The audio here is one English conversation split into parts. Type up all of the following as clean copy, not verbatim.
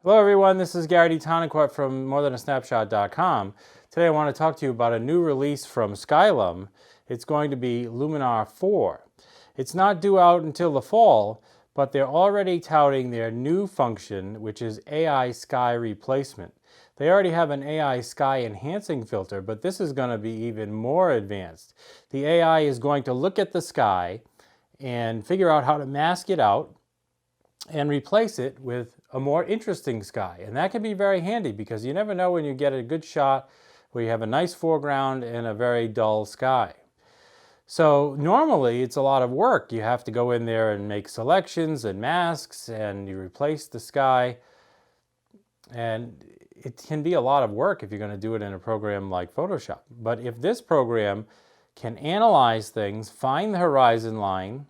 Hello everyone, this is Gary Tonicourt from morethanasnapshot.com. Today I want to talk to you about a new release from Skylum. It's going to be Luminar 4. It's not due out until the fall, but they're already touting their new function, which is AI sky replacement. They already have an AI sky enhancing filter, but this is going to be even more advanced. The AI is going to look at the sky and figure out how to mask it out and replace it with a more interesting sky. And that can be very handy because you never know when you get a good shot where you have a nice foreground and a very dull sky. So normally it's a lot of work. You have to go in there and make selections and masks and you replace the sky. And it can be a lot of work if you're going to do it in a program like Photoshop. But if this program can analyze things, find the horizon line,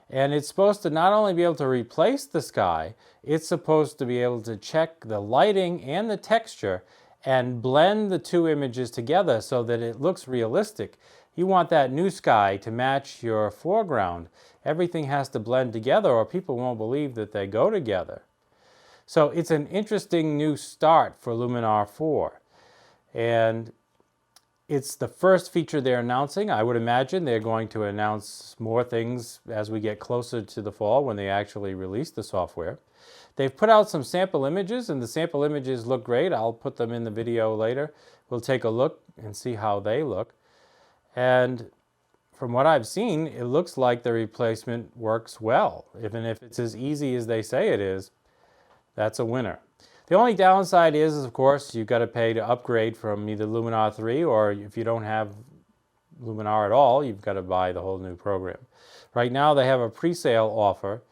and it's supposed to not only be able to replace the sky, it's supposed to be able to check the lighting and the texture and blend the two images together so that it looks realistic. You want that new sky to match your foreground. Everything has to blend together or people won't believe that they go together. So it's an interesting new start for Luminar 4. And it's the first feature they're announcing. I would imagine they're going to announce more things as we get closer to the fall when they actually release the software. They've put out some sample images, and the sample images look great. I'll put them in the video later. We'll take a look and see how they look. And from what I've seen, it looks like the replacement works well. Even if it's as easy as they say it is, that's a winner. The only downside is, of course, you've got to pay to upgrade from either Luminar 3 or if you don't have Luminar at all, you've got to buy the whole new program. Right now they have a pre-sale offer,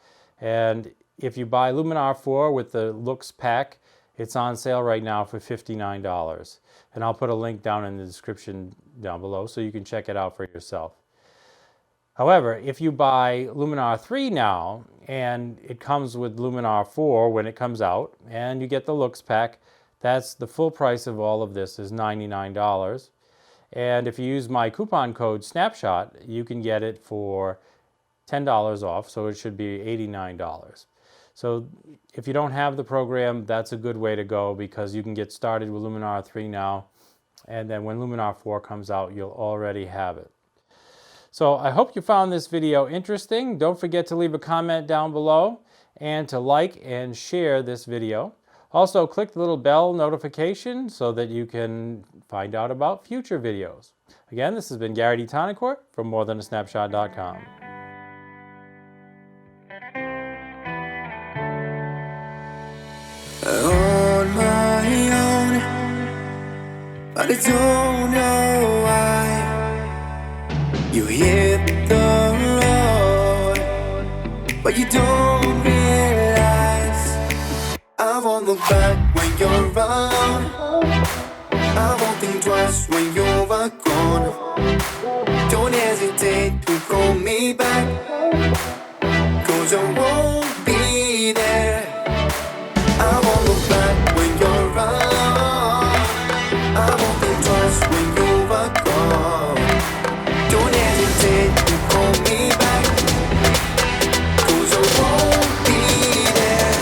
and if you buy Luminar 4 with the looks pack, it's on sale right now for $59. And I'll put a link down in the description down below so you can check it out for yourself. However, if you buy Luminar 3 now, and it comes with Luminar 4 when it comes out, and you get the looks pack, that's the full price of all of this is $99. And if you use my coupon code Snapshot, you can get it for $10 off, so it should be $89. So if you don't have the program, that's a good way to go because you can get started with Luminar 3 now, and then when Luminar 4 comes out, you'll already have it. So I hope you found this video interesting. Don't forget to leave a comment down below and to like and share this video. Also, click the little bell notification so that you can find out about future videos. Again, this has been Gary Tonicourt from morethanasnapshot.com. On my own, but I don't know why. You hit the road, but you don't realize I won't look back when you're around. I won't think twice when you're gone. Don't hesitate to call me back, 'cause I won't be there. I won't look back when you're around. I won't think twice when you're gone. Don't hesitate to call me back, 'cause I won't be there.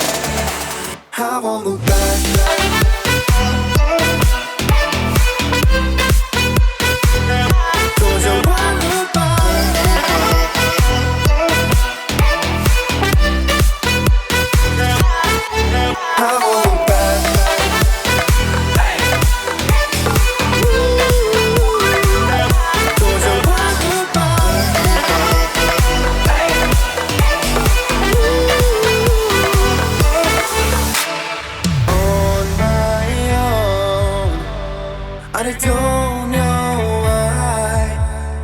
I won't look back. I don't know why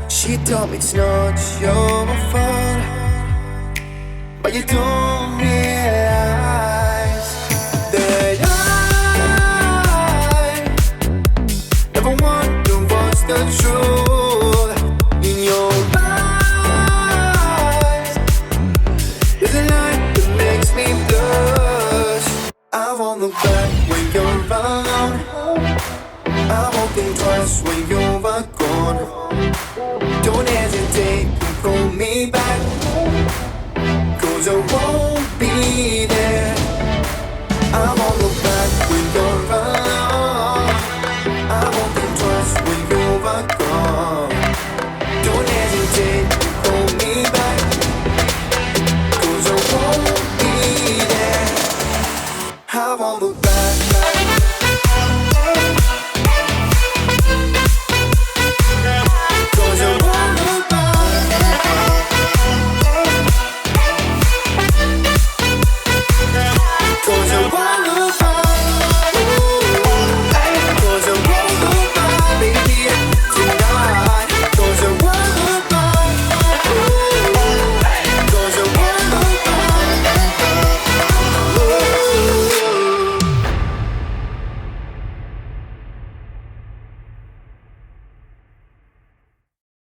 she told me it's not your fault, but you don't realize that I never wonder what's the truth in your eyes. There's a light that makes me blush. I won't look back when you're around. I won't think twice when you're gone. Don't hesitate to call me back, 'cause I won't be there.